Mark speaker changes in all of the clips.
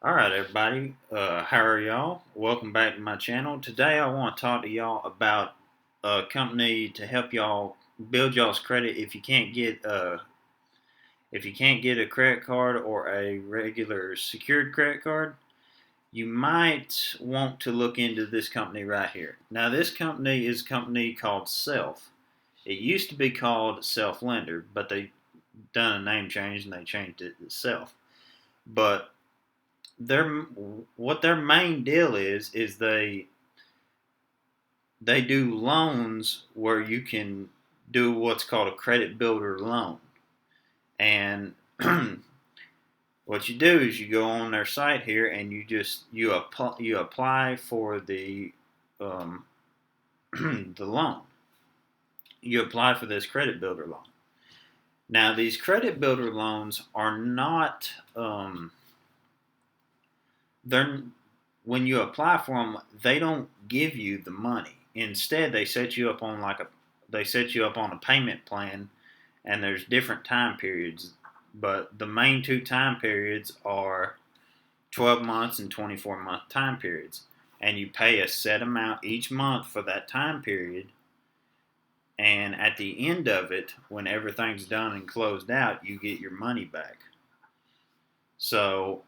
Speaker 1: Alright, everybody. How are y'all? Welcome back to my channel. Today, I want to talk to y'all about a company to help y'all build y'all's credit if you can't get a credit card or a regular secured credit card. You might want to look into this company right here. Now, this company is a company called Self. It used to be called Self Lender, but they done a name change and they changed it to Self. But their what their main deal is they do loans where you can do what's called a credit builder loan. And what you do is you go on their site here and you apply for the um, the loan. You apply for this credit builder loan. Now these credit builder loans are not they're when you apply for them, they don't give you the money. Instead, they set you up on a payment plan, and there's different time periods. But the main two time periods are 12 months and 24-month time periods, and you pay a set amount each month for that time period. And at the end of it, when everything's done and closed out, you get your money back. So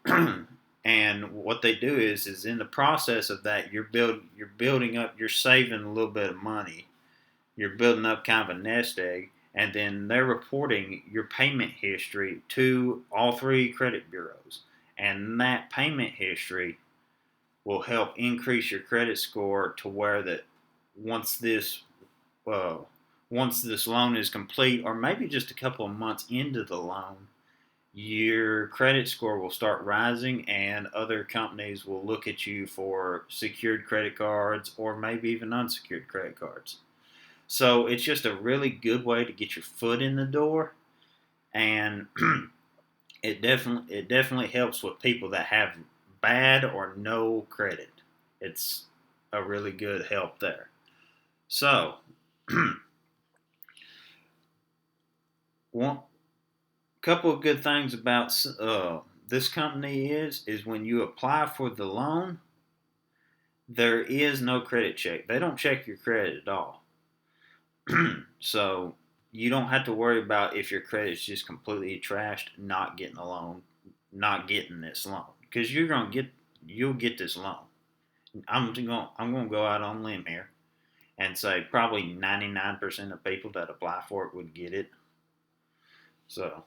Speaker 1: and what they do is in the process of that you're building up, you're saving a little bit of money, you're building up kind of a nest egg, and then they're reporting your payment history to all three credit bureaus, and that payment history will help increase your credit score to where that once this uh, once this loan is complete, or maybe just a couple of months into the loan, your credit score will start rising, and other companies will look at you for secured credit cards or maybe even unsecured credit cards. So it's just a really good way to get your foot in the door, and it definitely helps with people that have bad or no credit. It's a really good help there. So one couple of good things about this company is when you apply for the loan, there is no credit check. They don't check your credit at all. So you don't have to worry about if your credit's just completely trashed, not getting a loan, not getting this loan, because you'll get this loan. I'm gonna go out on a limb here and say probably 99% of people that apply for it would get it. So,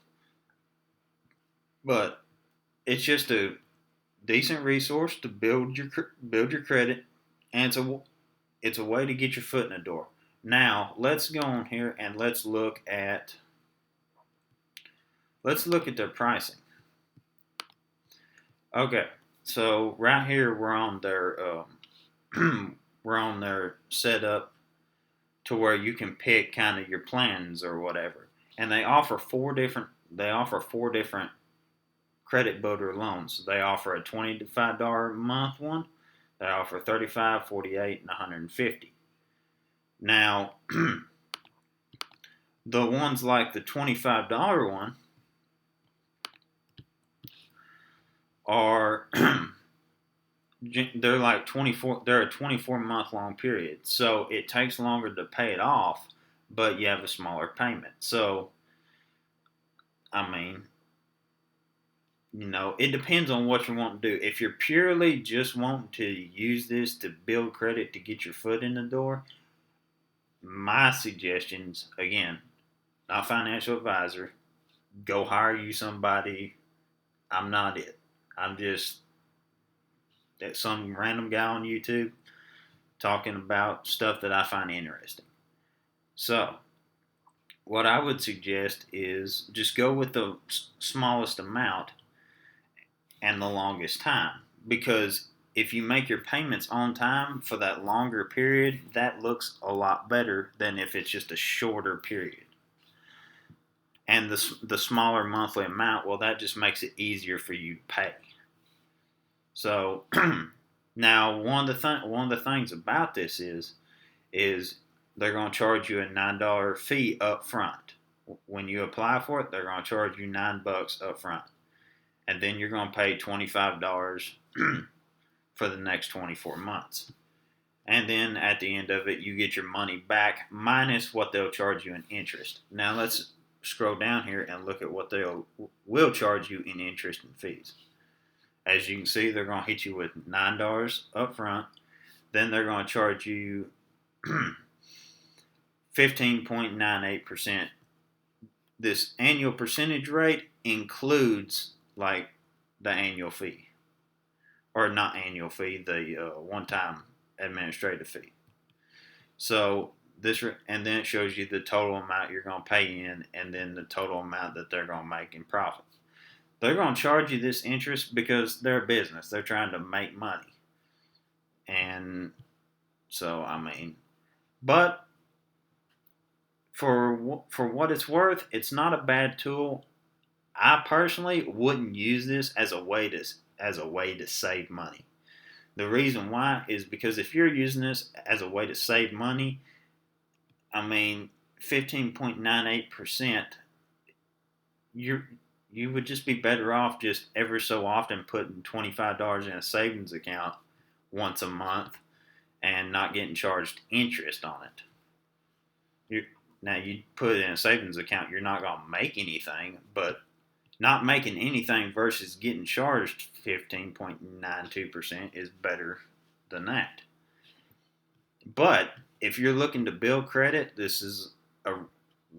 Speaker 1: but it's just a decent resource to build your credit, and it's a way to get your foot in the door. Now let's go on here and let's look at their pricing. Okay, so right here we're on their setup to where you can pick kind of your plans or whatever, and they offer four different credit builder loans. They offer a $25 a month one. They offer 35, 48, and 150. Now, the ones like the $25 one are they're like 24. They're a 24-month long period, so it takes longer to pay it off, but you have a smaller payment. So, I mean, it depends on what you want to do. If you're purely just wanting to use this to build credit to get your foot in the door, my suggestions, again, not financial advisor, go hire you somebody. I'm not it. I'm just some random guy on YouTube talking about stuff that I find interesting. So, what I would suggest is just go with the smallest amount and the longest time, because if you make your payments on time for that longer period, that looks a lot better than if it's just a shorter period. And the smaller monthly amount, well, that just makes it easier for you to pay. So now one of the things about this is they're going to charge you a $9 fee up front. When you apply for it, they're going to charge you $9 up front. and then you're going to pay $25 for the next 24 months. And then at the end of it, you get your money back minus what they'll charge you in interest. Now let's scroll down here and look at what they will charge you in interest and fees. As you can see, they're going to hit you with $9 up front. Then they're going to charge you 15.98%. This annual percentage rate includes like the annual fee, or not annual fee, the one-time administrative fee. So and then it shows you the total amount you're going to pay in, and then the total amount that they're going to make in profit. They're going to charge you this interest because they're a business. They're trying to make money. And so, but for what it's worth, it's not a bad tool. I personally wouldn't use this as a way to save money. The reason why is because if you're using this as a way to save money, 15.98%, you would just be better off just ever so often putting $25 in a savings account once a month and not getting charged interest on it. Now, you put it in a savings account, you're not going to make anything, but not making anything versus getting charged 15.92% is better than that. But if you're looking to build credit, this is a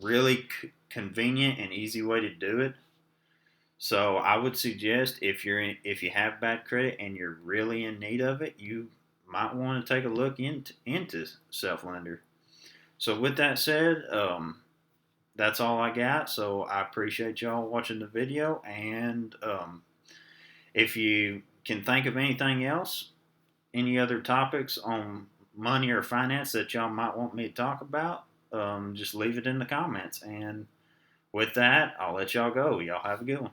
Speaker 1: really convenient and easy way to do it. So I would suggest if you have bad credit and you're really in need of it, you might want to take a look into Self-Lender. So with that said, that's all I got. So I appreciate y'all watching the video, and if you can think of anything else, any other topics on money or finance that y'all might want me to talk about, just leave it in the comments. And with that, I'll let y'all go. Y'all have a good one.